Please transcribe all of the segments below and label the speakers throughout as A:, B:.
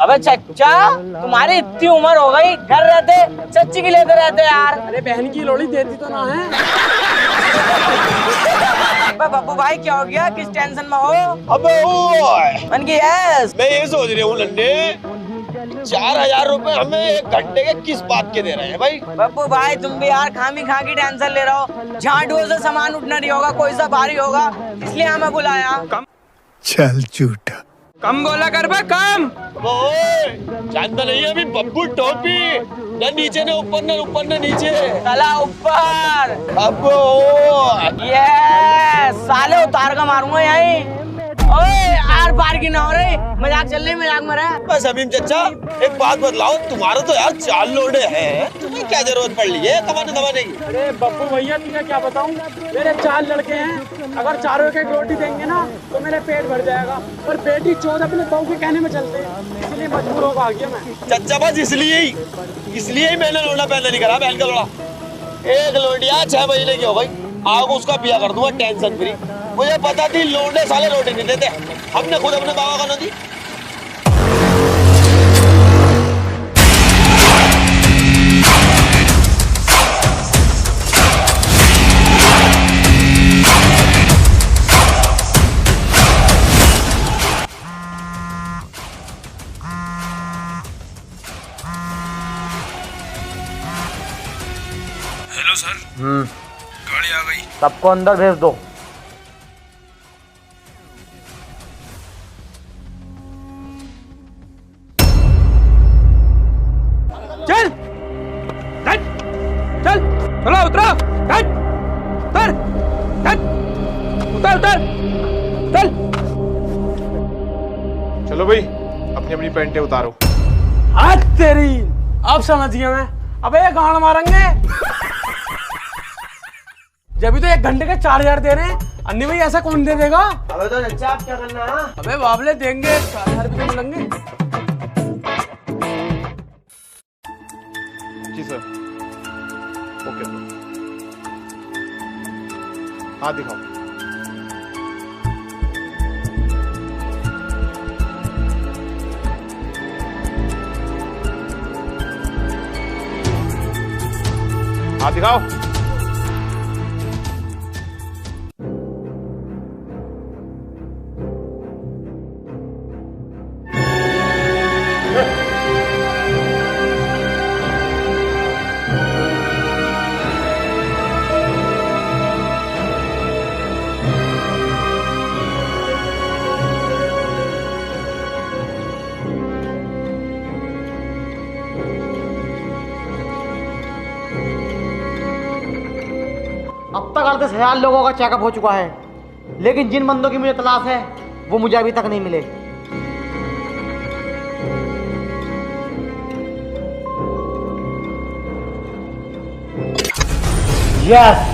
A: अबे चच्चा, तुम्हारी इतनी उम्र हो गई, घर रहते चच्ची की लेते रहते यार।
B: अरे बहन की लोड़ी देती तो ना है।
A: बब्बू भाई क्या हो गया, किस टेंशन में हो?
C: अबे ओए,
A: मन की यस।
C: मैं ये सोच रही हूँ नन्हे, 4000 रुपए हमें 1 घंटे के किस बात के दे रहे हैं भाई?
A: बब्बू भाई तुम भी यार खामी खा की टेंशन ले रहे हो। झाड़ू से सामान उठना नहीं होगा, कोई सा भारी होगा, इसलिए हमें बुलाया।
D: चल झूठा।
B: कम बोला कर बे, कम।
C: ओए, जानता नहीं है अभी बब्बू टोपी न नीचे न ऊपर न ऊपर न नीचे।
A: चला ऊपर।
C: अब ओ
A: ये साले उतार का मारूंगा यहीं। ओए आर पार की ना हो रही, मजाक चल रही, मजाक में रहा।
C: बस अभी चचा एक बात बतलाओ, तुम्हारा तो यार 4 लोडे हैं, तुम्हें क्या जरूरत पड़ रही है कमाने दमाने की?
B: अरे बब्बू भैया तुझे क्या बताऊं, मेरे 4 लड़के हैं, अगर चारों एक रोटी देंगे ना तो मेरे पेट भर जाएगा, पर बेटी चौथ अपने बहू के कहने में चलते हैं, इसलिए मजबूर होकर आ गया मैं।
C: चचा बस इसलिए ही मैंने लोड़ा पैदा नहीं करा, बहन का लोड़ा। 1 लोडिया 6 महीने की हो गई, आओ उसका बिया कर दूंगा टेंशन फ्री। मुझे पता थी लोडे साले रोटी नहीं देते, हमने खुद अपने बाबा को न दी।
E: हेलो सर, गाड़ी आ गई।
A: सबको अंदर भेज दो।
B: चल चल चल, चलो उतरो, चल उतर, चल उतर उतर, चल।
E: चलो भाई, अपनी अपनी पैंटें उतारो।
B: आज तेरी, अब समझ गया मैं। अबे गांड मारेंगे। जब भी तो 1 घंटे के 4000 दे रहे हैं, अन्नी भाई ऐसा कौन दे देगा?
A: अबे तो चच्चा आप क्या करना है?
B: अबे बाबले देंगे, 4000 रुपये मिलेंगे।
E: जी सर। Okay sir. हाथ दिखाओ। हाथ दिखाओ।
F: अब तक 38,000 लोगों का चेकअप हो चुका है, लेकिन जिन बंदों की मुझे तलाश है वो मुझे अभी तक नहीं मिले। यस,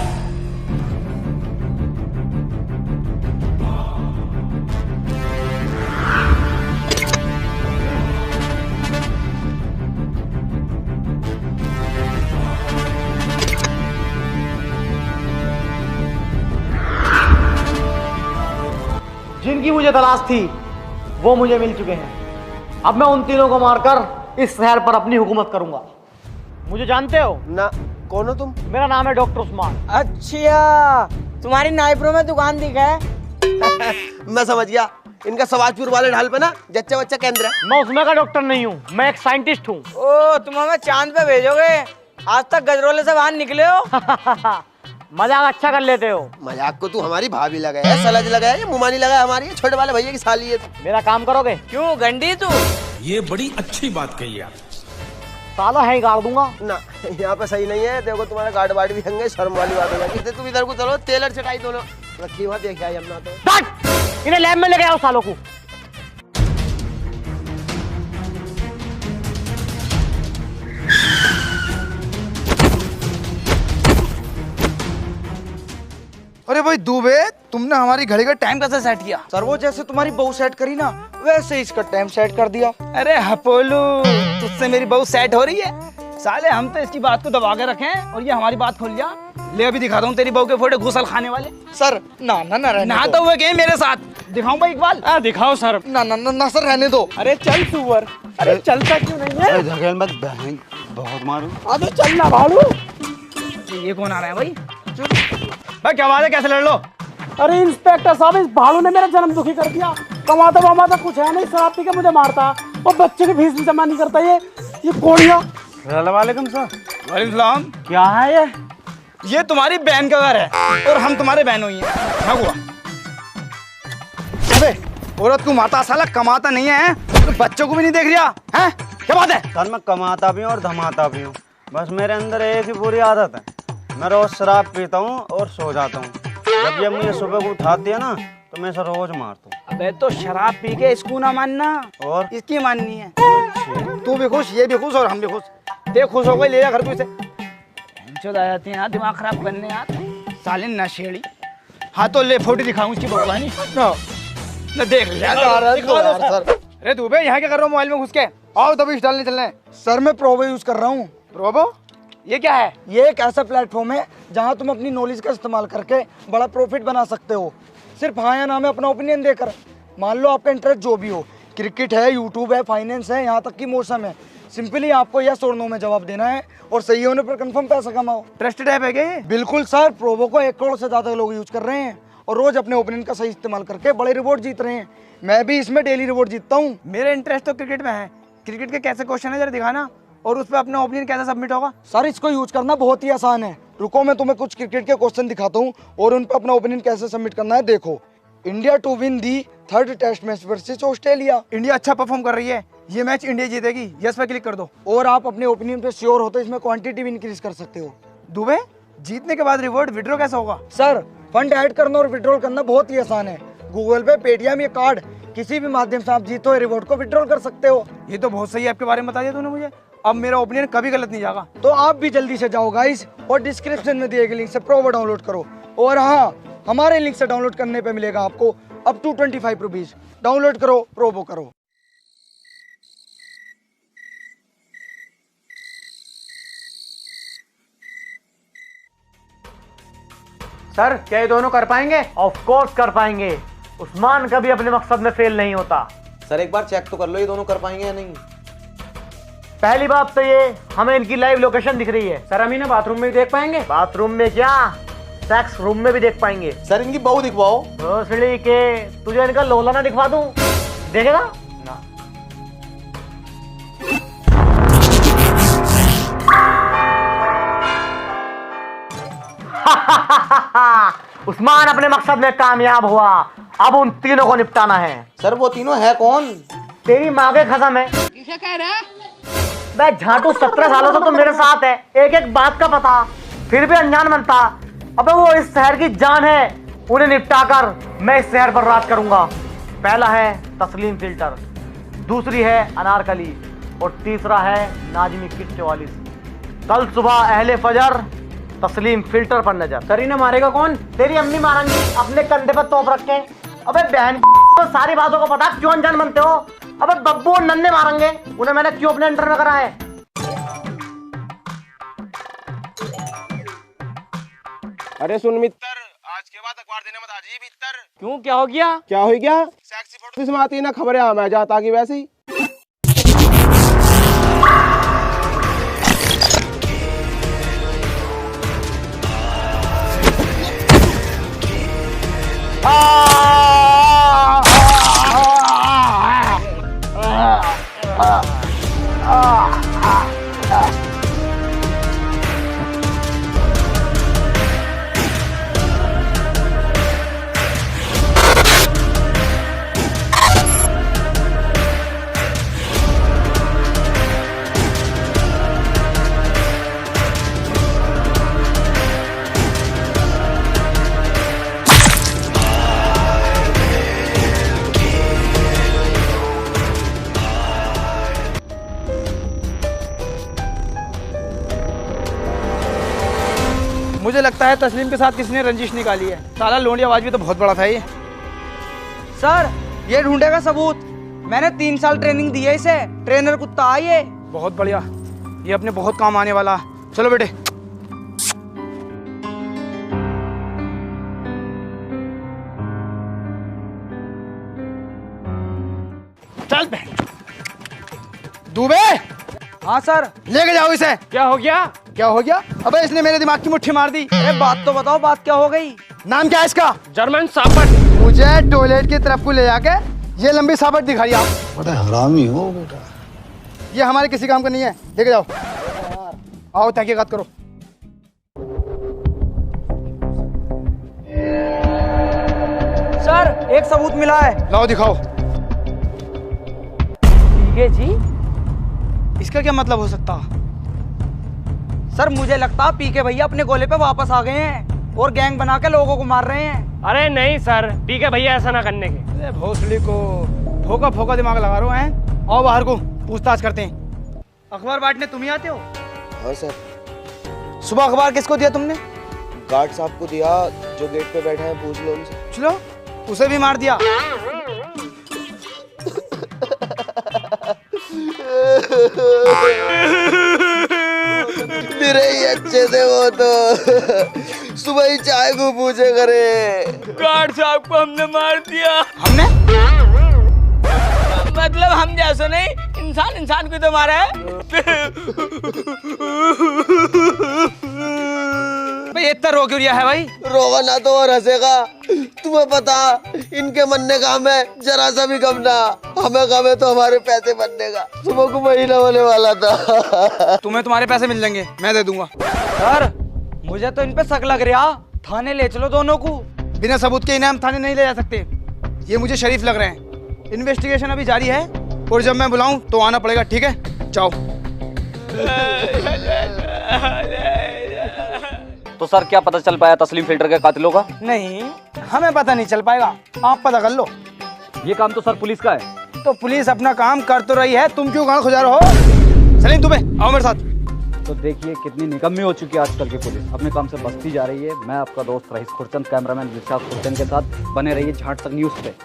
F: जिनकी मुझे तलाश थी वो मुझे मिल चुके हैं। अब मैं उन तीनों को मारकर इस शहर पर अपनी हुकूमत करूंगा। मुझे जानते हो
C: ना, कौन हो तुम?
F: मेरा नाम है डॉक्टर उस्मान।
A: अच्छा, तुम्हारी नाइप्रो में दुकान दिखा है।
C: मैं समझ गया, इनका सवाजपुर वाले ढाल पे ना जच्चा बच्चा केंद्र है।
F: मैं उसमें का डॉक्टर नहीं हूँ, मैं एक साइंटिस्ट हूँ।
A: ओ, तुम हमें चांद पे भेजोगे? आज तक गजरोले से बाहर निकले हो।
F: मजाक अच्छा कर लेते हो।
C: मजाक को तू हमारी भाभी लगा है, सलज लगा है, मुमानी लगा है, हमारी छोटे वाले भैया की साली है।
F: मेरा काम करोगे?
A: क्यों गंडी तू?
E: ये बड़ी अच्छी बात कही आप।
F: साला है ही गाड़ दूंगा
C: ना, यहाँ पे सही नहीं है। देखो तुम्हारे गार्ड वार्ड भी होंगे, शर्म वाली बात हो जाएगी। तुम इधर को चलो, टेलर चटाई दोनों रखी वहाँ देख आई अपना तो।
F: इन्हें लैब में लेके आओ सालों को।
D: अरे भाई दुबे, तुमने हमारी घड़ी का टाइम कैसे सेट किया?
G: सर वो जैसे तुम्हारी बहू सेट करी ना, वैसे ही इसका टाइम सेट कर दिया।
D: अरे हपोलू, तुझसे मेरी बहू सेट हो रही है? साले हम तो इसकी बात को दबा के रखे हैं और ये हमारी बात खोल लिया। ले अभी दिखाता हूँ तेरी बहू के फोटो घुसल खाने वाले।
G: सर ना ना ना
D: ना तो हुए गए मेरे साथ। दिखाऊं भाई इकबाल?
B: हाँ दिखाओ सर।
G: ना ना ना, ना सर रहने दो।
B: अरे चल सुअर, अरे चलता क्यों नहीं है?
F: धकेल मत बहन, बहुत मारूं।
B: अबे चल ना भालू।
D: ये कौन आ रहा है भाई? भाई क्या बात है, कैसे लड़ लो?
B: अरे इंस्पेक्टर साहब, इस भालू ने मेरा जन्म दुखी कर दिया। कमाता वमाता कुछ है नहीं, शराब पी के मुझे मारता और बच्चे की फीस भी जमा नहीं करता। ये कोड़िया। वालेकुम सर।
D: वालेकुम सलाम।
B: क्या है
D: ये तुम्हारी बहन का घर है और हम तुम्हारे बहनों ही हैं। क्या हुआ? अबे औरत को मारता साला, कमाता नहीं है तो बच्चों को भी नहीं देख रहा है? क्या बात है?
F: सर मैं कमाता भी हूँ और धमाता भी हूँ, बस मेरे अंदर एक ही बुरी आदत है, मैं रोज शराब पीता हूँ और सो जाता हूँ। जब ये मुझे सुबह को उठाती है ना तो मैं इसे रोज मारता हूँ।
D: अबे तो शराब पी के इसको ना मानना,
F: और
D: इसकी माननी है। तू भी खुश, ये भी खुश और हम भी खुश। ते खुश हो गई, ले जा घर को इसे। चल आ जाती है यार, दिमाग खराब करने यार, साले नशेड़ी। हाँ तो ले फोटो दिखाऊं इसकी भगवानी ना, देख ले यार।
G: सर
D: अरे तू बे यहाँ क्या कर रहा हूँ मोबाइल में घुस के? आओ तभी डालने चलना है।
G: सर मैं प्रोबो यूज कर रहा हूँ।
D: प्रोबो? ये क्या है?
G: ये एक ऐसा प्लेटफॉर्म है जहाँ तुम अपनी नॉलेज का इस्तेमाल करके बड़ा प्रॉफिट बना सकते हो, सिर्फ हाँ या ना में अपना ओपिनियन देकर। मान लो आपका इंटरेस्ट जो भी हो, क्रिकेट है, यूट्यूब है, फाइनेंस है, यहाँ तक कि मौसम है, सिंपली आपको यस और नो में जवाब देना है और सही होने पर कंफर्म पैसा कमाओ।
D: ट्रस्टेड ऐप है क्या ये?
G: बिल्कुल सर, प्रोबो को 1 करोड़ से ज़्यादा लोग यूज कर रहे हैं और रोज अपने ओपिनियन का सही इस्तेमाल करके बड़े रिवॉर्ड जीत रहे हैं। मैं भी इसमें डेली रिवॉर्ड जीतता हूँ।
D: मेरा इंटरेस्ट तो क्रिकेट में है। क्रिकेट के कैसे क्वेश्चन है जरा दिखाना, और उस पर अपना ओपिनियन कैसे सबमिट होगा?
G: सर इसको यूज करना बहुत ही आसान है। रुको मैं तुम्हें कुछ क्रिकेट के क्वेश्चन दिखाता हूँ और उन पर अपना ओपिनियन कैसे सबमिट करना है। देखो, India to win the 3rd test match versus Australia.
D: India अच्छा परफॉर्म कर रही है, ये मैच इंडिया जीतेगी, यस पे क्लिक कर दो।
G: और आप अपने ओपिनियन पे श्योर हो तो इसमें क्वांटिटी भी इंक्रीज कर सकते हो।
D: दुबे, जीतने के बाद रिवॉर्ड विड्रॉ कैसे होगा?
G: सर फंड ऐड करना और विड्रॉल करना बहुत ही आसान है। गूगल पे, पेटीएम या कार्ड किसी भी माध्यम से आप जीतो रिवॉर्ड को विड्रॉल कर सकते हो।
D: ये तो बहुत सही ऐप के बारे में बता दिया तूने मुझे। अब मेरा ओपिनियन कभी गलत नहीं जाएगा।
G: तो आप भी जल्दी से जाओ गाइस और डिस्क्रिप्शन में दिए गए लिंक से प्रोबो डाउनलोड करो। और हाँ, हमारे लिंक से डाउनलोड करने पे मिलेगा आपको अप टू 25 रुपीज। डाउनलोड करो, प्रोबो करो।
F: सर क्या ये दोनों कर पाएंगे? ऑफ कोर्स कर पाएंगे, उस्मान कभी अपने मकसद में फेल नहीं होता।
H: सर एक बार चेक तो कर लो ये दोनों कर पाएंगे या नहीं।
F: पहली बात तो ये, हमें इनकी लाइव लोकेशन दिख रही है।
B: सर हम इन्हें बाथरूम में भी देख पाएंगे?
F: बाथरूम में क्या, सेक्स रूम में भी देख पाएंगे।
H: सर इनकी बहू दिखवाओ।
F: भोसड़ी के, तुझे इनका लोला ना दिखवा दूं, देखेगा ना? उस्मान अपने मकसद में कामयाब हुआ, अब उन तीनों को निपटाना है।
H: सर वो तीनों है कौन?
F: तेरी माँ के कसम है।
B: क्या कह रहा है?
F: मैं झाटू 17 सालों से तो मेरे साथ है, एक एक बात का पता, फिर भी अनजान बनता। अबे वो इस शहर की जान है, उन्हें निपटाकर मैं इस शहर पर राज करूंगा। पहला है तस्लीम फिल्टर, दूसरी है अनारकली और तीसरा है नाजमी किट 44। कल सुबह अहले फजर तस्लीम फिल्टर पर नजर।
B: सर इन्हें मारेगा कौन?
F: तेरी अम्मी मारेंगी अपने कंधे पर तोप रख के। अबे बहन तो सारी बातों को पता, क्यों अनजान बनते हो? अबे बब्बू और नन्हे मारेंगे, उन्हें मैंने क्यों अपने अंडर में करा है?
C: अरे सुन मित्र, आज के बाद अखबार देने मत आजी भीतर।
B: क्यों, क्या हो गया?
C: क्या हो गया? सेक्सी फोटो इसमें आती है ना, खबरें आ मैं जाता की वैसे ही।
D: मुझे लगता है तस्लीम के साथ किसी ने रंजिश निकाली है। साला लोंडिया आवाज भी तो बहुत बड़ा था ये।
G: सर ये ढूंढेगा सबूत, मैंने 3 साल ट्रेनिंग दी है इसे, ट्रेनर कुत्ता है ये।
D: बहुत बढ़िया, ये अपने बहुत काम आने वाला। चलो बेटे। दुबे,
G: हाँ सर।
D: लेके जाओ इसे।
B: क्या हो गया?
D: क्या हो गया? अबे इसने मेरे दिमाग की मुट्ठी मार दी।
G: अरे बात तो बताओ, बात क्या हो गई?
D: नाम क्या है इसका?
B: जर्मन सापट।
D: मुझे टॉयलेट की तरफ को ले जाके ये लंबी साबट दिखाई आप।
I: बड़ा हरामी हो बेटा।
D: ये हमारे किसी काम का नहीं है, लेके जाओ। आओ तहकीकात करो।
G: सर एक सबूत मिला है।
D: लाओ दिखाओ।
G: ठीक है जी।
D: इसका क्या मतलब हो सकता?
G: सर मुझे लगता है पीके भैया अपने गोले पे वापस आ गए हैं और गैंग बना के लोगों को मार रहे हैं।
B: अरे नहीं सर, ठीक है भैया, ऐसा ना करने के।
D: अरे भोसड़ी को फोका फोका दिमाग लगा रहे हो हैं। आओ बाहर को पूछताछ करते हैं। अखबार बांटने तुम ही आते हो?
H: हाँ सर।
G: सुबह अखबार किसको दिया तुमने?
H: गार्ड साहब को दिया, जो गेट पे बैठे हैं, पूछ लो उनसे।
D: चलो, उसे भी मार दिया।
H: मेरे ही अच्छे थे वो तो, सुबह ही चाय को पूछे करे।
A: गार्ड साहब को हमने मार दिया।
D: हमने?
A: मतलब हम जैसे नहीं, इंसान इंसान को तो मारा है।
D: भाई इतना रो क्यों रिया है भाई?
H: रोगा ना तो और हंसेगा। तुम्हें पता, इनके मरने का हमें जरा सा भी गम ना, हमें गम है तो हमारे पैसे बनने का। सुबह को महीना होने वाला था।
D: तुम्हें तुम्हारे पैसे मिल जाएंगे, मैं दे दूंगा।
G: सर मुझे तो इन पे शक लग रहा, थाने ले चलो दोनों को।
D: बिना सबूत के इन्हें हम थाने नहीं ले जा सकते। ये मुझे शरीफ लग रहे हैं। इन्वेस्टिगेशन अभी जारी है और जब मैं बुलाऊं तो आना पड़ेगा, ठीक है? जाओ।
J: तो सर क्या पता चल पाया तस्लीम फिल्टर के कातिलों का?
D: नहीं, हमें पता नहीं चल पाएगा, आप पता कर लो।
J: ये काम तो सर पुलिस का है।
D: तो पुलिस अपना काम कर तो रही है, तुम क्यों गांड खुजा रहे हो? सलीम दुबे, आओ मेरे साथ।
J: तो देखिए कितनी निकम्मी हो चुकी है आजकल की पुलिस, अपने काम से बचती जा रही है। मैं आपका दोस्त रईस खुरचंद, कैमरामैन विशाल खुरचंद के साथ बने रहिए झाट तक न्यूज़ पे।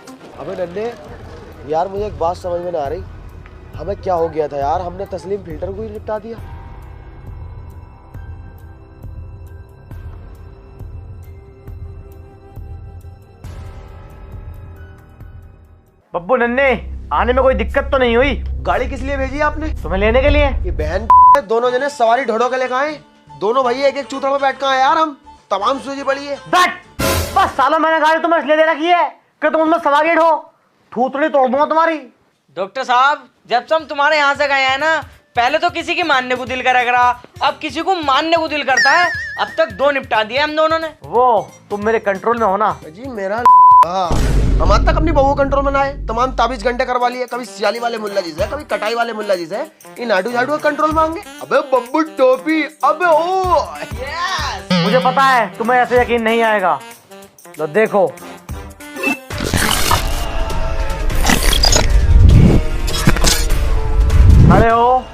H: अबे नन्हे यार, मुझे एक बात समझ में ना आ रही, हमें क्या हो गया था यार? हमने तस्लीम फिल्टर को ही निपटा दिया।
F: बब्बू नन्हे, आने में कोई दिक्कत तो नहीं हुई?
H: गाड़ी किस लिए भेजी आपने?
F: तुम्हें लेने के लिए।
H: ये बहन दोनों जने सवारी ढोड़ो के लेकर आए, दोनों भैया एक एक चूथड़ में बैठ कर आए यार। हम तमाम सूझी पड़ी है।
F: बस सालों मैंने गाड़ी तुम्हें इसलिए दे रखी है कि तुम उसमें सवारी ढो, थूथड़ी तोड़ दूंगा तुम्हारी।
A: डॉक्टर साहब, जब से हम तुम्हारे यहाँ से गए हैं ना, पहले तो किसी की मानने को दिल करा, अब किसी को मानने को दिल करता है। अब तक 2 निपटा दिए हम दोनों ने।
F: वो तुम मेरे कंट्रोल में हो ना
H: जी। मेरा हम आज तक अपनी बहू कंट्रोल में ना आए, तमाम ताबीज घंटे करवा लिए, कभी सियाली वाले मुल्ला जी से, कभी कटाई वाले मुल्ला जी से, इन आडू झाड़ू का कंट्रोल मांगे। अबे बब्बू टोपी, अबे ओ यस।
F: मुझे पता है तुम्हें ऐसे यकीन नहीं आएगा। तो देखो, खड़े हो,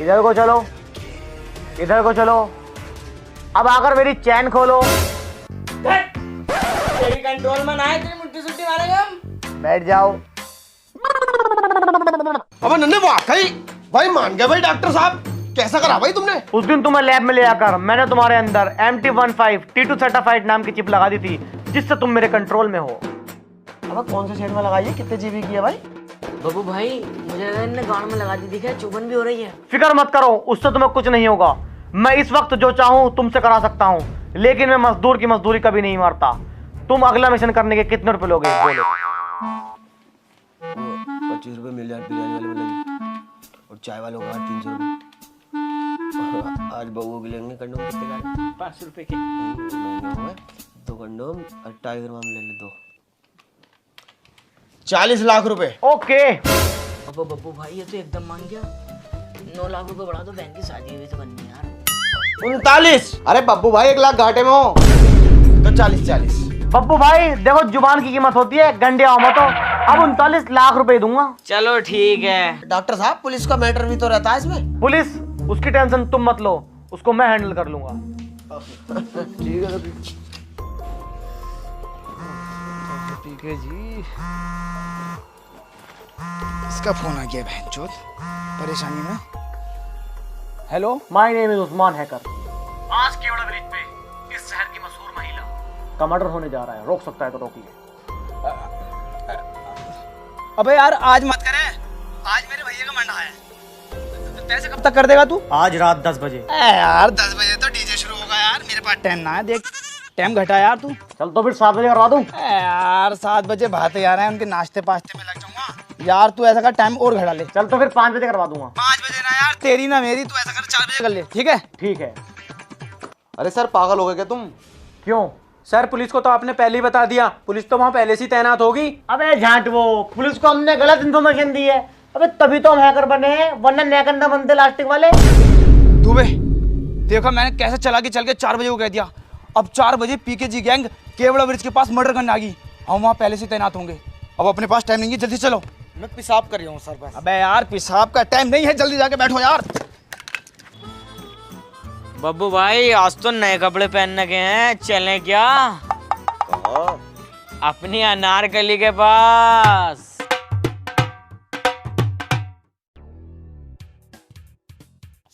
F: इधर को चलो, इधर को चलो। अब आकर मेरी चैन खोलो।
A: तेरी कंट्रोल में ना है, तेरी मुट्ठी सुट्टी मारेंगे हम।
F: बैठ जाओ।
H: अबे नन्हे वाकई भाई मान गए भाई डॉक्टर साहब, कैसा करा भाई तुमने?
F: उस दिन तुम्हें लैब में ले आकर मैंने तुम्हारे अंदर MT15 T2 सर्टिफाइड नाम की चिप लगा दी थी, जिससे तुम मेरे कंट्रोल में हो।
H: अब कौन से शेड में लगाई है, कितने जीबी की है भाई?
A: बब्बू भाई, मुझे लगा इनने गांड में लगा दी, दिखा चुभन भी हो रही है।
F: फिक्र मत करो, उससे तुम्हें कुछ नहीं होगा। मैं इस वक्त जो चाहूँ तुमसे करा सकता हूँ, लेकिन मैं मजदूर की मजदूरी कभी नहीं मारता। तुम अगला मिशन करने के कितने रुपए लोगे? बोलो।
H: 25 रुपए मिल जाए बिरयानी वाले बोले, और चाय वालों का 300 रुपए। आज बहू के लेंगे कंडोम कितने का?
A: 5 रुपए के।
H: 2 कंडोम और टाइगर माम ले ले 2। 40 लाख रुपए।
F: ओके।
A: अब बब्बू भाई ये तो एकदम मान गया। 9 लाख रुपए बढ़ा दो, बहन की शादी हुई तो बननी यार।
H: 39। अरे बब्बू भाई 1 लाख घाटे में हो तो 40।
F: बब्बू भाई देखो, जुबान की कीमत होती है, गंडे आओ मत हो। अब 39 लाख रुपए दूंगा।
A: चलो ठीक है।
H: डॉक्टर साहब, पुलिस का मैटर भी तो रहता है इसमें।
F: पुलिस, उसकी टेंशन तुम मत लो, उसको मैं हैंडल कर लूंगा।
H: ठीक है
D: ठीक है जी। इसका फोन आ गया बहनचोद, परेशानी में। Hello,
F: my name is Usman hacker. आज केवड़ा ब्रिज पे इस शहर की मशहूर महिला का मर्डर होने जा रहा है, रोक सकता है तो रोकिए।
D: अबे यार आज मत करे, आज मेरे भैया का मंडा है। पैसे कब तक कर देगा तू?
F: आज रात 10 बजे।
D: यार 10 बजे तो डीजे शुरू होगा यार, मेरे पास टाइम ना है, देख टाइम घटा यार तू।
F: चल तो फिर 7 बजे करवा दूं।
D: यार 7 बजे भाते यार हैं, उनके नाश्ते पाश्ते में लग जाऊंगा यार। तू ऐसा कर टाइम और घटा ले।
F: चल तो फिर 5 बजे करवा दूंगा।
D: 5 बजे ना यार, तेरी ना मेरी, तू ऐसा कर 4 बजे कर ले, ठीक है?
F: ठीक है।
H: अरे सर पागल हो गए क्या तुम?
F: क्यों?
B: सर पुलिस को तो आपने पहले ही बता दिया, पुलिस तो वहाँ पहले से ही तैनात होगी।
F: अबे झांट, वो पुलिस को हमने गलत इन्फॉर्मेशन दी है। अबे तभी तो हम हैकर बने हैं, वरना नैकंडा बनते लास्टिक वाले।
D: दुबे देखो मैंने कैसे चला के चल के 4 बजे को कह दिया। अब 4 बजे पीकेजी गैंग केवड़ा ब्रिज के पास मर्डर करने आ गई। हम वहाँ पहले से तैनात होंगे। अब अपने पास टाइम नहीं है, जल्दी चलो।
G: मैं पेशाब कर रहा हूँ सर बस।
D: अबे यार पेशाब का टाइम नहीं है, जल्दी जाके बैठो यार।
A: बब्बू भाई आज तो नए कपड़े पहनने के हैं, चलें क्या? अपनी अनारकली के पास।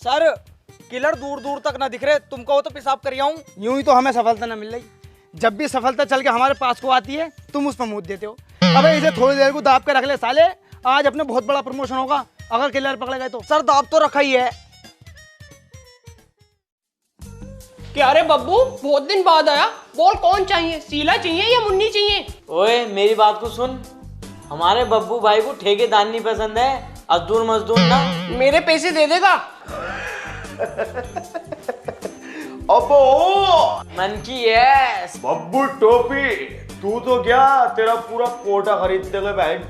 D: सर किलर दूर दूर तक ना दिख रहे, तुमको हो तो पेशाब कर हूँ। यूं ही तो हमें सफलता ना मिल रही। जब भी सफलता चल के हमारे पास को आती है तुम उस पर मुँह देते हो। अबे इसे थोड़ी देर को दाब के रख ले साले, आज अपने बहुत बड़ा प्रमोशन होगा अगर किलर पकड़े गए तो। सर दाब तो रखा ही है।
K: क्या रे बब्बू, बहुत दिन बाद आया, बोल कौन चाहिए, शीला चाहिए या मुन्नी चाहिए?
A: ओए मेरी बात को सुन, हमारे बब्बू भाई को ठेकेदार नहीं पसंद है, अजदूर मजदूर ना।
K: मेरे पैसे दे देगा?
C: अबो
A: मन की यस।
C: बब्बू टोपी, तू तो क्या तेरा पूरा कोटा खरीद देगा बहन।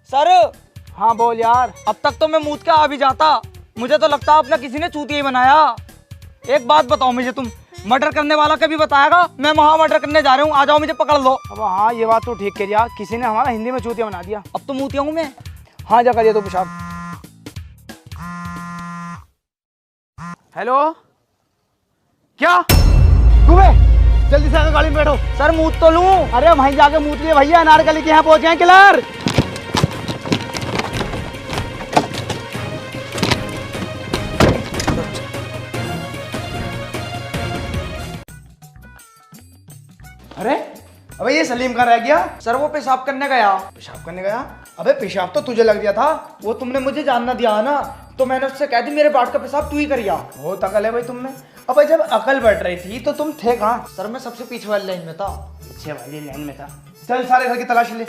D: सर हाँ बोल यार। अब तक तो मैं मूत के आ भी जाता, मुझे तो लगता है अपना किसी ने चूतिया ही बनाया। एक बात बताओ मुझे, तुम मर्डर करने वाला कभी बताएगा? मैं वहाँ मर्डर करने जा रहा हूँ, आ जाओ मुझे पकड़ लो। अब हाँ ये बात तो ठीक कह दिया, किसी ने हमारा हिंदी में चूतिया बना दिया। अब तो मूतिया हूँ मैं। हाँ जा करिए तो पेशाब। हेलो क्या दुबे, जल्दी से आकर गाड़ी में बैठो। सर मूत तो लूं। अरे वहीं जाके मूत लिए भैया, अनारकली के यहाँ पहुंच गए किलर। अरे अबे ये सलीम कहाँ रह गया? सर वो पेशाब करने गया। पेशाब करने गया? अबे पेशाब तो तुझे लग गया था, वो तुमने मुझे जानना दिया ना, तो मैंने उससे कह दी मेरे बाट का पेशाब तू ही करिया। बहुत अकल है भाई तुमने। अबे जब अकल बढ़ रही थी तो तुम थे कहाँ? सर मैं सबसे पीछे वाली लाइन में था। पीछे वाली लाइन में था? चल सारे घर की तलाशी ले।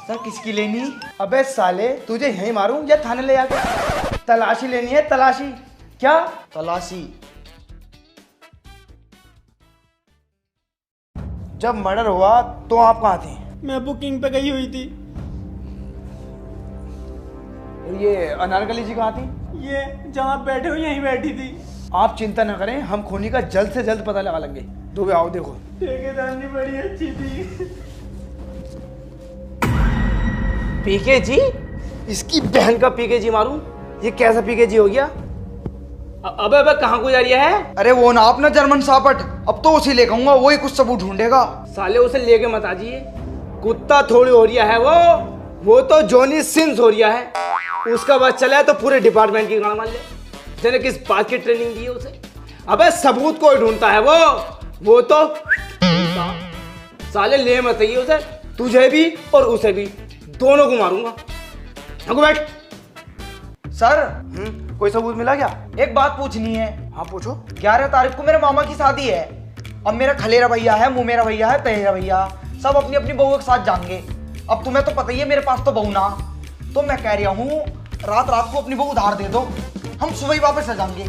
D: सर किसकी लेनी? अबे साले तुझे यहीं मारूं या थाने ले आके? तलाशी लेनी है, तलाशी। क्या तलाशी? जब मर्डर हुआ तो आप कहाँ थे?
B: मैं बुकिंग पे गई हुई थी।
D: ये अनारकली जी कहाँ थी?
B: ये जहाँ बैठे हो यहीं बैठी थी।
D: आप चिंता न करें, हम खूनी का जल्द से जल्द पता लगा लेंगे। दुबे आओ देखो।
B: ठेकेदारनी बड़ी अच्छी थी।
D: पीके जी? इसकी बहन का पीके जी मारूं? ये कैसा पीके जी हो गया? अबे अबे कहाँ को जा रही है? अरे वो ना अपना जर्मन सापट, अब तो उसे ले कहूंगा, वही कुछ सबूत ढूंढेगा। साले उसे लेके मत आजिए, कुत्ता थोड़ी हो रिया है वो तो जॉनी सिंस हो रिया है। उसका बस चला है तो पूरे डिपार्टमेंट की गाड़ मार ले। तेने किस बात की ट्रेनिंग दी है उसे? अबे सबूत कोई ढूंढता है वो तो साले ले मत आइए उसे, तुझे भी और उसे भी, दोनों को मारूंगा। बैठ। सर कोई सबूत मिला क्या? एक बात पूछनी है। हाँ पूछो। 11 तारीख को मेरे मामा की शादी है। अब मेरा खलेरा भैया है, मुमेरा भैया है, तहेरा भैया, सब अपनी अपनी बहू के साथ जाएंगे। अब तुम्हें तो पता ही है मेरे पास तो बहू ना, तो मैं कह रहा हूँ रात रात को अपनी बहू उधार दे दो, हम सुबह ही वापस आ जाएंगे।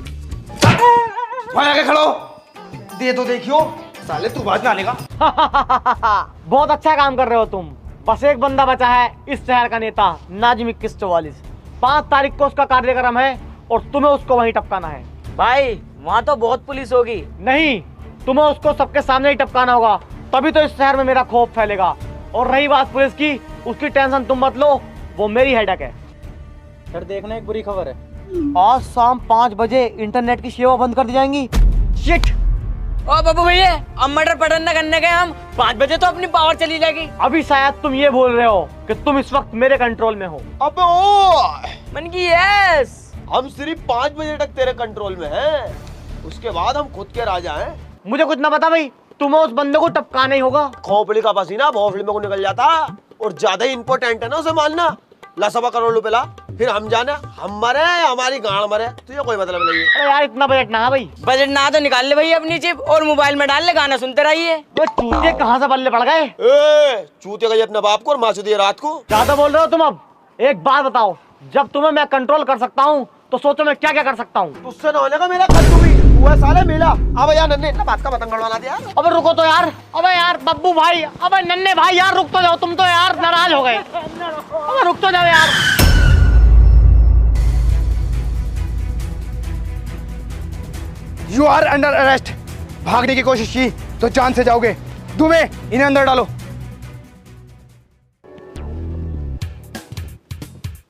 D: वहाँ आके खड़ो, दे दो। देखियो साले तू बात में आने का।
F: बहुत अच्छा काम कर रहे हो तुम। बस एक बंदा बचा है इस शहर का नेता, नाजिम 2144। 5 तारीख को उसका कार्यक्रम है और तुम्हें उसको वहीं टपकाना है।
A: भाई वहाँ तो बहुत पुलिस होगी।
F: नहीं, तुम्हें उसको सबके सामने ही टपकाना होगा, तभी तो इस शहर में मेरा खौफ फैलेगा। और रही बात पुलिस की, उसकी टेंशन तुम मत लो, वो मेरी हेडेक है।
B: सर देखना एक बुरी खबर है,
F: आज शाम 5 बजे इंटरनेट की सेवा बंद कर दी जाएंगी। शिट!
A: ओ बाबू भैया, अब मर्डर पटन न करने गए हम, 5 बजे तो अपनी पावर चली जाएगी।
F: अभी शायद तुम ये बोल रहे हो कि तुम इस वक्त मेरे कंट्रोल में हो।
A: अब ओ मन की यस।
C: हम सिर्फ 5 बजे तक तेरे कंट्रोल में हैं। उसके बाद हम खुद के राजा हैं।
F: मुझे कुछ ना बता भाई, तुम्हें उस बंदे को टपकाना ही होगा।
C: खोपड़ी का पसीना भोसड़ी में को निकल जाता, और ज्यादा ही इंपॉर्टेंट है ना उसे मानना। ला 1.25 करोड़ रुपए ला, फिर हम जाने, हम मरे हमारी गांड मरे, तुझे कोई मतलब नहीं है।
F: अरे यार इतना बजट ना भाई।
A: बजट ना तो निकाल ले भाई अपनी चिप और मोबाइल में डाल ले, गाना सुनते रहिए।
F: वो चूतिए कहाँ से बल्ले पड़ गए?
C: चूते गई अपने बाप को और माचू दिए रात को।
F: ज्यादा बोल रहे हो तुम। अब एक बात बताओ, जब तुम्हें मैं कंट्रोल कर सकता हूँ तो सोचो मैं क्या क्या कर सकता हूँ।
C: तुझसे न होने का मेरा खत्म भी हुआ साले मेला। अब यार नन्हे इतना बात का पतंग गड़वाना दिया।
F: अबे रुको तो यार, अबे यार बब्बू भाई, अबे नन्हे भाई यार रुक तो जाओ, तुम तो यार नाराज हो गए। अबे रुक तो जाओ यार।
D: You are under arrest. भागने की कोशिश की तो जान से जाओगे। दुबे इन्हें अंदर डालो।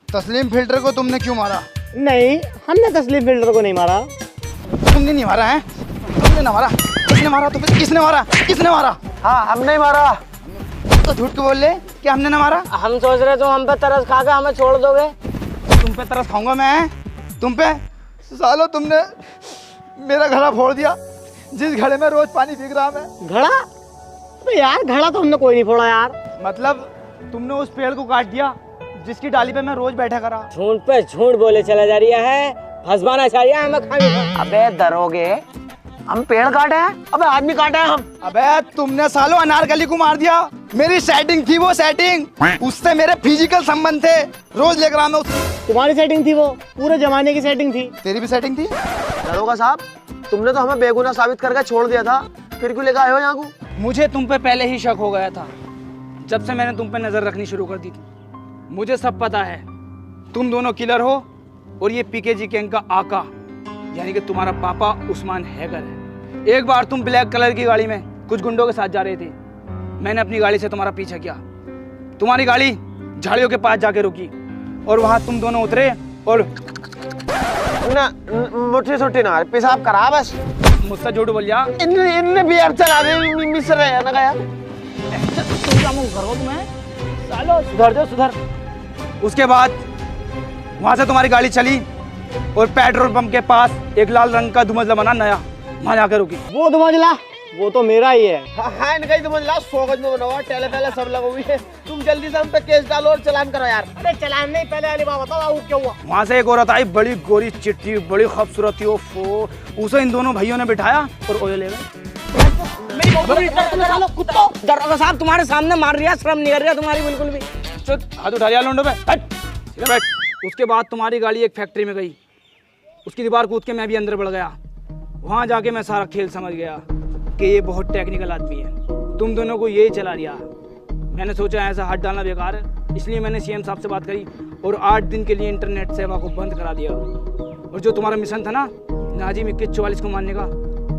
D: तस्लीम फिल्टर को तुमने क्यों मारा?
F: नहीं, हमने तस्लीम फिल्टर को नहीं मारा।
D: तुमने नहीं मारा है? तुमने ना मारा? किसने मारा? तो फिर किसने मारा? किसने मारा?
F: हाँ हमने ही मारा।
D: तो झूठ क्यों बोल रहे कि हमने ना मारा?
A: हम सोच रहे तुम हम पे तरस खा के हमें छोड़ दोगे।
D: तुम पे तरस खाऊंगा मैं? तुम पे? सालो तुमने मेरा घड़ा फोड़ दिया, जिस घड़े में रोज पानी पी रहा मैं।
F: घड़ा? तो यार घड़ा तो हमने कोई नहीं फोड़ा यार।
D: मतलब तुमने उस पेड़ को काट दिया जिसकी डाली पे मैं रोज बैठा करा।
A: झूठ पे झूठ बोले चला जा रही है, फंसवाना चाहिए हमें खाने।
F: अबे दरोगे, हम पेड़ काटे हैं? अबे आदमी काटे हैं हम।
D: अबे तुमने सालो अनारकली को मार दिया। मेरी सेटिंग थी वो सेटिंग, उससे मेरे फिजिकल संबंध थे, रोज लेकर आना उसको।
F: तुम्हारी सेटिंग थी वो, पूरे जमाने की सेटिंग थी।
D: तेरी भी सेटिंग थी?
H: दरोगा साहब, तुमने तो हमें बेगुनाह साबित करके छोड़ दिया था, फिर क्यों लेकर आए हो यहाँ को?
D: मुझे तुम पे पहले ही शक हो गया था, जब से मैंने तुम पे नजर रखनी शुरू कर दी थी। मुझे सब पता है, तुम दोनों किलर हो और ये पीकेजी गैंग का आका, यानी कि तुम्हारा पापा उस्मान हैकर है। एक बार तुम ब्लैक कलर की गाड़ी में कुछ गुंडों के साथ जा रहे थे। मैंने अपनी गाड़ी से तुम्हारा पीछा किया। तुम्हारी गाड़ी झाड़ियों के पास जाके रुकी और वहां तुम दोनों उतरे और
H: मुट्ठी सुट्ठी ना पेशाब करा बस।
D: मुझसे झूठ बोल जा।
H: इनने बियर चला दे मिस रहे हैं ना गया।
D: सालो सुधर जाओ सुधर। उसके बाद वहां से तुम्हारी गाड़ी चली और पेट्रोल पंप के पास एक लाल रंग का दुमंजला बना नया, वहां जाकर रुकी।
F: वो दुमंजला वो तो मेरा ही है।
H: हाँ इनका ही दुमंजला 100 गज में बना हुआ, टेले पहले सब लगा हुई है। तुम जल्दी से हम पे केस डालो और चालान करो यार।
F: अरे चालान नहीं, पहले वाली बात बताओ वो क्या हुआ।
D: वहां से एक औरत आई, बड़ी गोरी चिट्टी, बड़ी खूबसूरत थी। ओफो, उसे इन दोनों भाइयों ने बिठाया और ओयो ले गए।
A: दरोगा साहब तुम्हारे सामने मार रही है, शर्म नहीं कर रही है तुम्हारी बिल्कुल भी।
D: हाथ उठा लिया लोंडो पे, बैठ। उसके बाद तुम्हारी गाड़ी एक फैक्ट्री में गई, उसकी दीवार कूद के मैं भी अंदर बढ़ गया। वहां जाके मैं सारा खेल समझ गया कि ये बहुत टेक्निकल आदमी है। तुम दोनों को यही चला दिया। मैंने सोचा ऐसा हाथ डालना बेकार है, इसलिए मैंने सीएम साहब से बात करी और 8 दिन के लिए इंटरनेट सेवा को बंद करा दिया। और जो तुम्हारा मिशन था ना नाजिम 2144 को मारने का,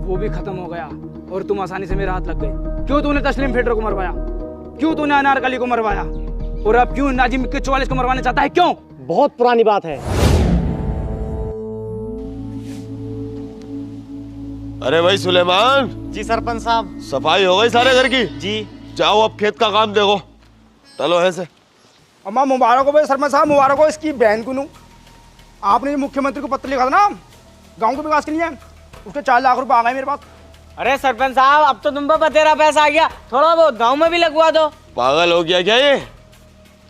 D: वो भी खत्म हो गया और तुम आसानी से मेरे हाथ लग गए। क्यों तूने तस्लीम फिल्टर को मरवाया? क्यों तूने अनारकली को मरवाया? और अब क्यों नाजिम 2144 को मरवाने चाहता है? क्यों?
F: बहुत पुरानी बात है।
C: अरे भाई सुलेमान।
F: जी सरपंच साहब।
C: सफाई हो गई सारे घर की?
F: जी।
C: जाओ अब खेत का काम देखो। चलो ऐसे।
D: अम्मा मुबारक हो भाई सरपंच साहब, मुबारक हो। इसकी बहन को नू आपने जो मुख्यमंत्री को पत्र लिखा था ना गांव के विकास के लिए, उसके 4 लाख रुपए आ गए मेरे पास।
A: अरे सरपंच साहब अब तो तुम पे बतेरा पैसा आ गया, थोड़ा बहुत गांव में भी लगवा दो।
C: पागल हो गया क्या ये?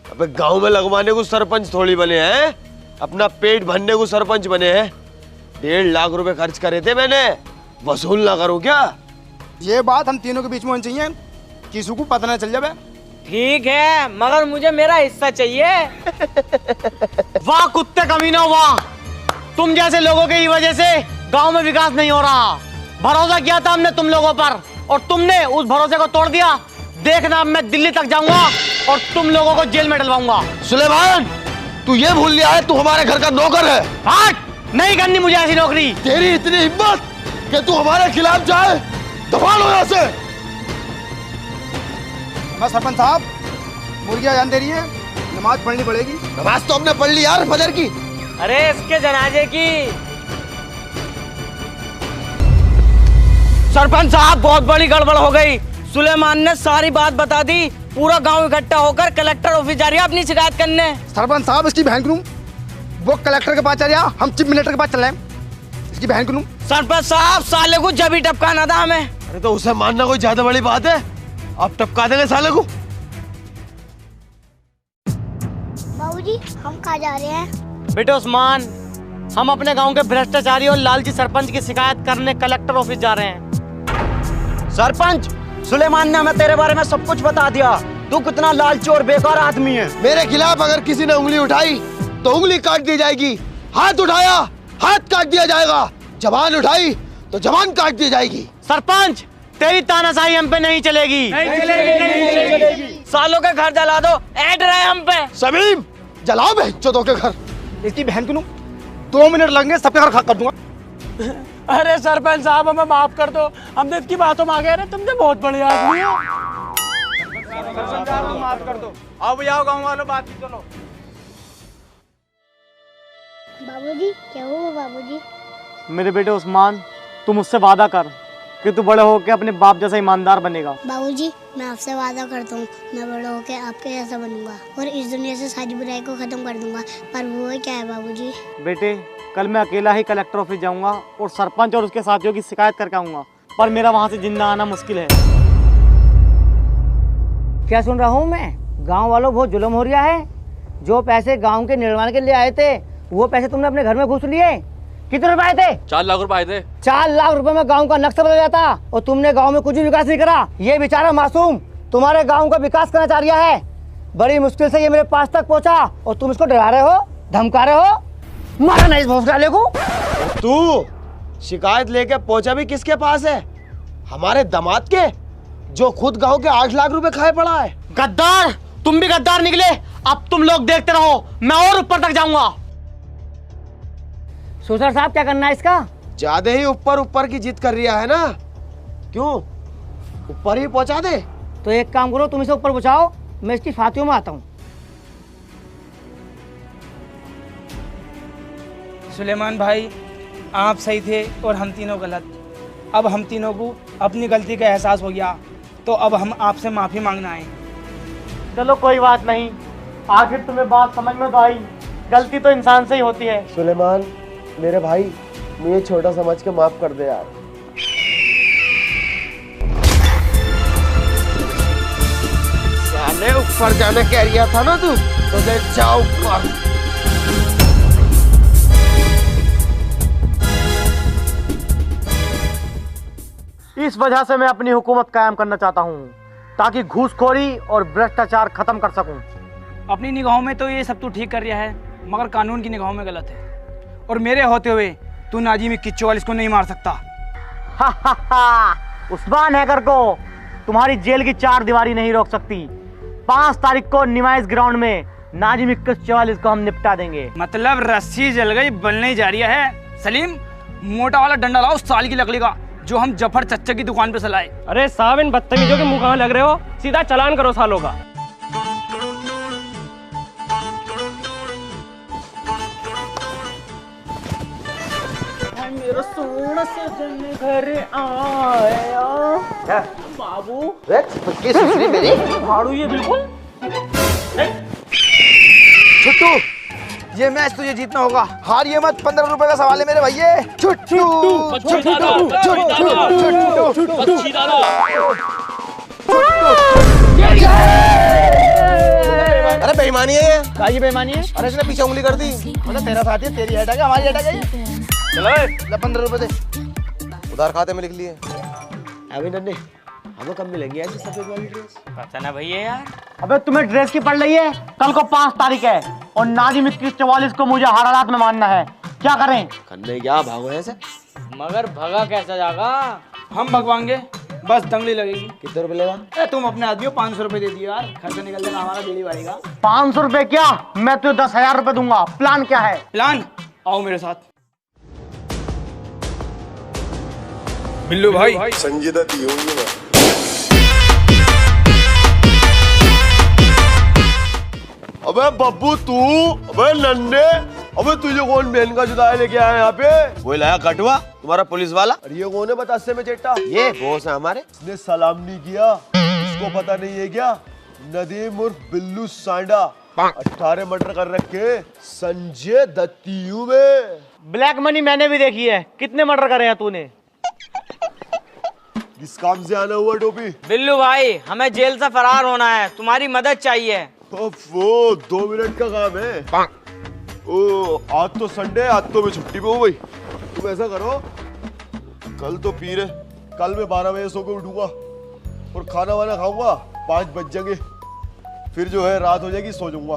C: अबे गांव में लगवाने को सरपंच थोड़ी बने हैं, अपना पेट भरने को सरपंच बने हैं। 1.5 लाख रुपए खर्च करे थे मैंने, वसूल ना करो क्या?
D: ये बात हम तीनों के बीच में होनी चाहिए, किसी को पता ना चल जाए।
A: ठीक है, मगर मुझे मेरा हिस्सा चाहिए।
F: वाह कुत्ते कमीनो वाह, तुम जैसे लोगों की वजह से गांव में विकास नहीं हो रहा। भरोसा किया था हमने तुम लोगों पर और तुमने उस भरोसे को तोड़ दिया। देखना अब मैं दिल्ली तक जाऊंगा और तुम लोगों को जेल में डलवाऊंगा।
C: सुलेमान, तू ये भूल लिया है तू हमारे घर का नौकर है।
F: हट, नहीं करनी मुझे ऐसी नौकरी।
C: तेरी इतनी हिम्मत कि तू हमारे खिलाफ जाए? दफा लो यहाँ से।
D: मैं सरपंच साहब, मुर्गियां जान दे रही है, नमाज पढ़नी पड़ेगी।
C: नमाज तो हमने पढ़ ली यार फजर की।
A: अरे इसके जनाजे की। सरपंच साहब बहुत बड़ी गड़बड़ हो गई। सुलेमान ने सारी बात बता दी, पूरा गांव इकट्ठा होकर कलेक्टर ऑफिस जा रही है अपनी शिकायत करने।
D: सरपंच साहब इसकी बहन को वो कलेक्टर के पास चल जा, हम चीफ मिनिस्टर के पास चल रहे हैं। इसकी बहन को
A: सरपंच साहब साले को जब ही टपकाना था हमें।
C: अरे तो उसे मानना कोई ज्यादा बड़ी बात है? आप टपका देंगे साले को।
L: बाबूजी हम कहाँ जा रहे हैं?
F: बेटे उस्मान, हम अपने गांव के भ्रष्टाचारी और लालची सरपंच की शिकायत करने कलेक्टर ऑफिस जा रहे हैं।
D: सरपंच सुलेमान ने हमें तेरे बारे में सब कुछ बता दिया। तू कितना लालची और बेकार आदमी है।
C: मेरे खिलाफ अगर किसी ने उंगली उठाई तो उंगली काट दी जाएगी, हाथ उठाया हाथ काट दिया जाएगा, जबान उठाई तो जबान काट दी जाएगी।
F: सरपंच तेरी तानाशाही हम पे नहीं चलेगी।
B: नहीं चलेगी।
A: सालों के घर जला दो, ऐड रहे हम पे।
C: समीम जलाओ बहनचोदों के घर।
D: इसकी बहन को 2 मिनट लगेंगे, सबके घर खाक कर दूंगा।
B: अरे सरपंच साहब हमें माफ कर दो, हम तो इसकी बातों में आ गए। तुम तो बहुत बड़े आदमी हो।
D: माफ कर दो। आओ भैया आओ गाँव वालों, बात चलो।
L: बाबूजी क्या हुआ बाबूजी?
F: मेरे बेटे उस्मान, तू मुझसे वादा कर कि तू बड़े होकर अपने बाप जैसा ईमानदार बनेगा।
L: बाबूजी मैं आपसे वादा करता हूँ, मैं बड़ा होकर आपके जैसा बनूंगा और इस दुनिया से सारी बुराई को खत्म कर दूंगा। पर वो क्या है बाबूजी?
F: बेटे कल मैं अकेला ही कलेक्टर ऑफिस जाऊंगा और सरपंच और उसके साथियों की शिकायत करके आऊंगा, पर मेरा वहां से जिंदा आना मुश्किल है।
M: क्या सुन रहा हूँ मैं? गांव वालों बहुत जुल्म हो रहा है। जो पैसे गांव के निर्माण के लिए आए थे वो पैसे तुमने अपने घर में घुस लिए। कितने रुपए आए थे?
K: 4 लाख रुपए आए थे।
M: 4 लाख रुपए में गांव का नक्शा बदल जाता और तुमने गांव में कुछ भी विकास नहीं करा। ये बेचारा मासूम तुम्हारे गांव का विकास करना चाह रहा है। बड़ी मुश्किल से ये मेरे पास तक पहुंचा और तुम इसको डरा रहे हो, धमका रहे हो। मारा नहीं इस भोसले को।
C: तू शिकायत लेके पहुंचा भी किसके पास है? हमारे दामाद के, जो खुद गांव के 8 लाख रुपए खाए पड़ा है।
F: गद्दार, तुम भी गद्दार निकले। अब तुम लोग देखते रहो, मैं और ऊपर तक जाऊंगा।
M: सोसर साहब क्या करना है इसका?
C: ज्यादा ही ऊपर ऊपर की जिद कर रहा है ना, क्यों ऊपर ही पहुंचा दे।
M: तो एक काम करो, तुम इसे ऊपर पहुंचाओ, मैं इसकी फातियों में आता हूँ।
B: सुलेमान भाई आप सही थे और हम तीनों गलत। अब हम तीनों को अपनी गलती का एहसास हो गया, तो अब हम आपसे माफी मांगना है।
F: चलो कोई बात नहीं, आखिर तुम्हें बात समझ में तो आई। गलती तो इंसान से ही होती है।
C: सुलेमान मेरे भाई, मुझे छोटा समझ के माफ कर दे यार। साले ऊपर जाने कह रहा था ना तू, तो ले जाओ ऊपर।
F: इस वजह से मैं अपनी हुकूमत कायम करना चाहता हूँ, ताकि घूसखोरी और भ्रष्टाचार खत्म कर सकूं।
B: अपनी निगाहों में तो ये सब तू ठीक कर रहा है, मगर कानून की निगाहों में गलत है। और मेरे होते हुए तू नाजी में किच्चो वाली इसको नहीं मार सकता।
F: उस्मान हैकर को तुम्हारी जेल की 4 दीवारी नहीं रोक सकती। 5 तारीख को निमाइश ग्राउंड में नाजिम 4144 को हम निपटा देंगे।
B: मतलब रस्सी जल गई बनने जा रही है। सलीम मोटा वाला डंडा लाओ साल की लकड़ी का, जो हम जफर चच्चा की दुकान पे चलाए।
K: अरे साहब इन बदतमीजों के मुंह कहाँ लग रहे हो? सीधा चालान करो सालों का।
B: मेरा सोना सजन घर आया बाबू।
C: मेरी
B: भाड़ू ये बिल्कुल।
D: छुट्टू ये मैच तुझे जीतना होगा, हारिए मत। 15 रुपए का सवाल है मेरे भैया। छुट्टू
C: अरे बेईमानी है ये।
D: क्या ये बेईमानी है?
C: अरे इसने पीछे उंगली कर दी।
D: मतलब तेरा साथी है, तेरी हेड है, हमारी हेड है।
C: चलो
D: ले 15 रुपए दे,
C: उधार खाते में लिख लिए। अभी नन्हे हमें कब मिलेंगे ऐसी सफेद वाली ड्रेस?
A: पता ना भैया यार।
F: अबे तुम्हें ड्रेस की पड़ रही है? कल को 5 तारीख है और नाजिम 2144 को मुझे हर हालात में मानना है। क्या करें?
C: करने क्या भागो ऐसे?
A: मगर भगा कैसा जागा?
B: हम भगवाएंगे, बस दंगली लगेगी।
C: कितने रुपए लेगा?
B: तुम अपने आदमी को 500 रुपए दे दियो यार, खर्चा निकल जाएगा हमारा, बीड़ी बढ़ेगा।
F: 500 रुपए क्या, मैं तुझे 10,000 रुपए दूंगा। प्लान क्या है?
B: प्लान? आओ मेरे साथ। बिल्लू भाई
E: संजीदा दी होंगी ना।
C: अबे बब्बू तू, अबे नन्हे, अबे तुझे कौन बहन का जुदाई लेके आया यहाँ पे? वो लाया कटवा तुम्हारा पुलिस वाला। और ये कौन है बतासे में चेटा? ये बॉस है हमारे। इसने सलाम नहीं किया, इसको पता नहीं है क्या? नदीम उर्फ बिल्लू सांडा 18 मर्डर कर रखे संजय दत्तियू में।
F: ब्लैक मनी मैंने भी देखी है, कितने मर्डर करे हैं तूने?
C: किस काम से आना हुआ टोपी?
A: बिल्लू भाई, हमें जेल से फरार होना है, तुम्हारी मदद चाहिए।
C: वो 2 मिनट का काम है। ओ आज तो संडे, आज तो मैं छुट्टी पे हूँ भाई। तुम ऐसा करो, कल तो पीर है, कल मैं 12 बजे सो के उठूंगा और खाना वाना खाऊंगा, 5 बज जाएंगे, फिर जो है रात हो जाएगी, सो जाऊंगा।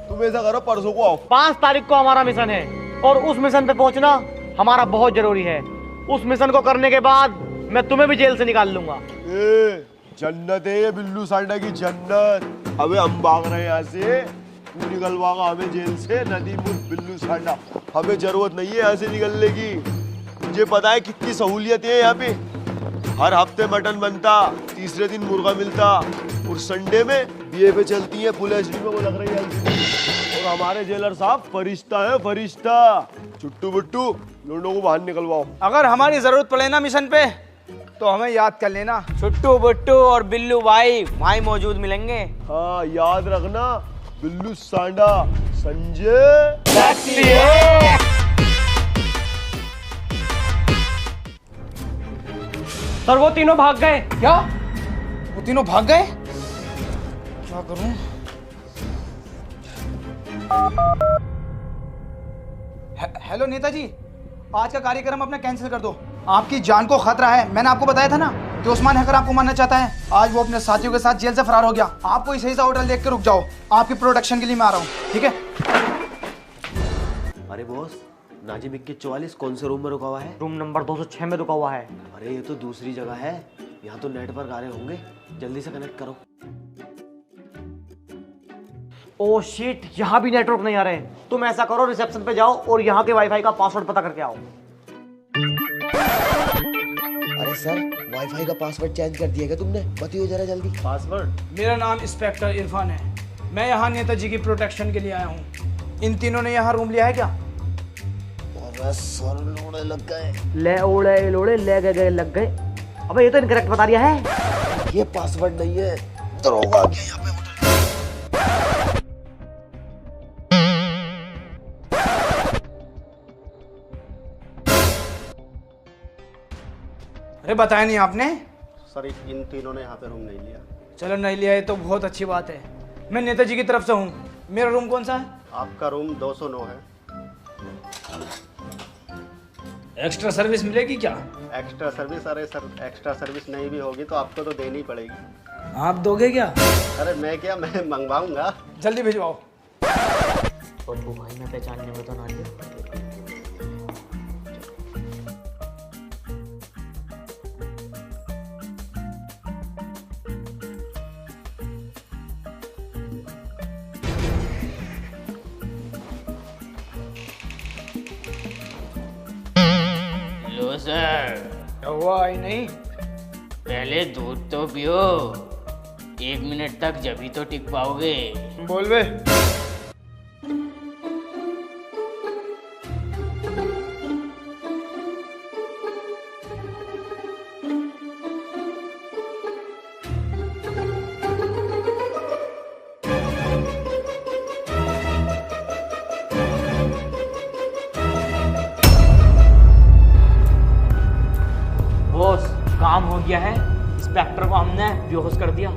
C: तुम ऐसा करो, परसों को आओ।
F: 5 तारीख को हमारा मिशन है और उस मिशन पे पहुंचना हमारा बहुत जरूरी है। उस मिशन को करने के बाद मैं तुम्हें भी जेल से निकाल लूंगा।
C: जन्नत है ये बिल्लू सांडा की जन्नत। अबे हम भाग रहे हैं यहाँ से, तू निकलवागा हमें जेल से। नदीमुर बिल्लू सांडा, हमें जरूरत नहीं है यहाँ से निकलने की। मुझे पता है कितनी सहूलियत है यहाँ पे। हर हफ्ते मटन बनता, तीसरे दिन मुर्गा मिलता और संडे में बीए पे चलती है फुल एचडी में, वो लग रही है LCD। और हमारे जेलर साहब फरिश्ता है, फरिश्ता। चुट्टू बुट्टू लोगों को बाहर निकलवाओ।
D: अगर हमारी जरूरत पड़े ना मिशन पे तो हमें याद कर लेना।
A: छुट्टू बुट्टू और बिल्लू भाई वहीं मौजूद मिलेंगे।
C: हाँ याद रखना, बिल्लू सांडा संजय।
K: सर वो तीनों भाग गए। क्या?
D: वो तीनों भाग गए? क्या करूं? हेलो नेताजी, आज का कार्यक्रम अपना कैंसिल कर दो। आपकी जान को खतरा है। मैंने आपको बताया था ना कि उस्मान हैकर आपको मारना चाहता है। आज वो अपने साथियों के साथ जेल से फरार हो गया। आप कोई सही सा होटल देख के रुक जाओ, आपकी प्रोटेक्शन के लिए मैं आ रहा हूँ, ठीक है?
H: अरे बॉस, नाजिम 44 कौन से रूम में रुका हुआ है?
F: रूम नंबर 206 में रुका हुआ है।
H: अरे ये तो दूसरी जगह है, यहाँ तो नेटवर्क आ रहे होंगे, जल्दी से कनेक्ट करो।
F: ओह शिट, यहाँ भी नेटवर्क नहीं आ रहे हैं। तुम ऐसा करो, रिसेप्शन पे जाओ और यहाँ के वाईफाई का पासवर्ड पता करके आओ।
H: अरे सर, वाईफाई का पासवर्ड चेंज कर दिया क्या तुमने? बताइए जरा जल्दी। पासवर्ड?
D: मेरा नाम इंस्पेक्टर इरफान है। मैं यहाँ नेताजी की प्रोटेक्शन के लिए आया हूँ। इन तीनों ने यहाँ रूम लिया है क्या?
H: अरे सर लोड़े लग गए।
F: ले ओड़े लोड़े ले गए लग गए। अबे ये तो इनकरेक्ट बता दिया है।
H: ये पासवर्ड नहीं है, दरोगा आ गया यहाँ पे।
D: अरे बताया नहीं आपने?
J: सर इन तीनों ने यहाँ पे रूम नहीं लिया।
D: चलो नहीं लिया है तो बहुत अच्छी बात है। मैं नेताजी की तरफ से हूँ। मेरा रूम कौन सा है?
J: आपका रूम 209 है।
D: एक्स्ट्रा सर्विस मिलेगी क्या?
J: Extra service? अरे सर, एक्स्ट्रा सर्विस नहीं भी होगी तो आपको तो देनी पड़ेगी।
D: आप दोगे क्या?
J: अरे मैं क्या, मैं मंगवाऊंगा।
D: जल्दी भिजवाओ।
F: बब्बू भाई मैं पहचानने में तो ना लिया।
A: सर
D: क्या हुआ? आई नहीं?
A: पहले दूध तो पियो, 1 मिनट तक जब ही तो टिक पाओगे।
D: बोल बे।
A: काम हो गया है, इंस्पेक्टर को हमने बेहोश कर दिया।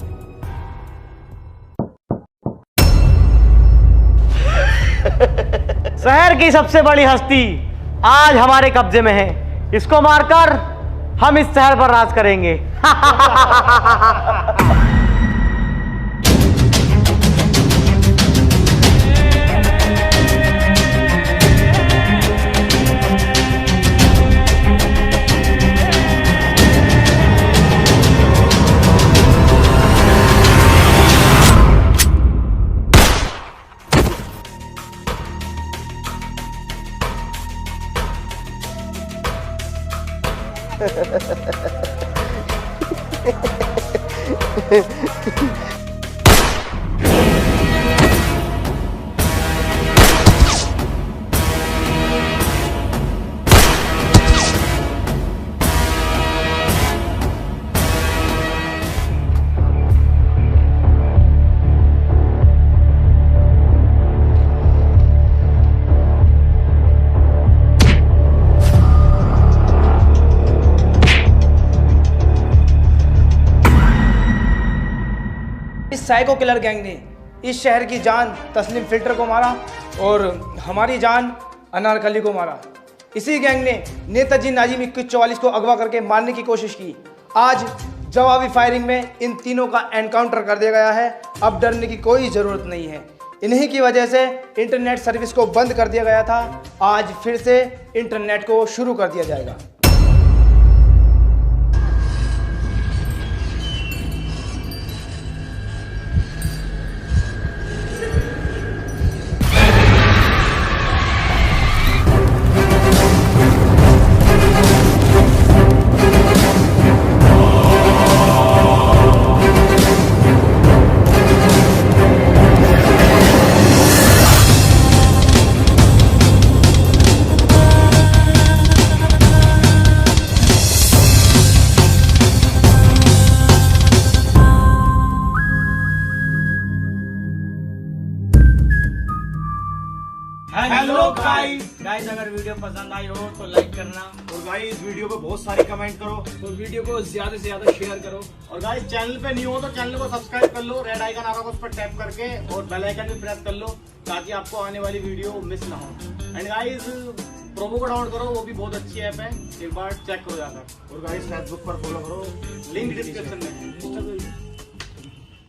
F: शहर की सबसे बड़ी हस्ती आज हमारे कब्जे में है। इसको मारकर हम इस शहर पर राज करेंगे।
B: साइको किलर गैंग ने इस शहर की जान तस्लीम फिल्टर को मारा और हमारी जान अनारकली को मारा। इसी गैंग ने नेताजी नाजिम 2144 को अगवा करके मारने की कोशिश की। आज जवाबी फायरिंग में इन तीनों का एनकाउंटर कर दिया गया है। अब डरने की कोई ज़रूरत नहीं है। इन्हीं की वजह से इंटरनेट सर्विस को बंद कर दिया गया था। आज फिर से इंटरनेट को शुरू कर दिया जाएगा।
A: हेलो गाइस, अगर वीडियो पसंद आई हो तो लाइक करना
C: और गाइस वीडियो पे बहुत सारी कमेंट करो
B: और वीडियो को ज्यादा से ज्यादा शेयर करो।
C: और गाइस चैनल पे न्यू हो तो चैनल को सब्सक्राइब कर लो, रेड आइकन आ रहा है उस पर टैप करके, और बेल आइकन भी प्रेस कर लो ताकि आपको आने वाली वीडियो मिस ना हो। एंड गाइस प्रोमो को डाउनलोड करो, वो भी बहुत अच्छी ऐप है, एक बार चेक करो जाकर। और गाइस फेसबुक पर फॉलो करो, लिंक डिस्क्रिप्शन में है।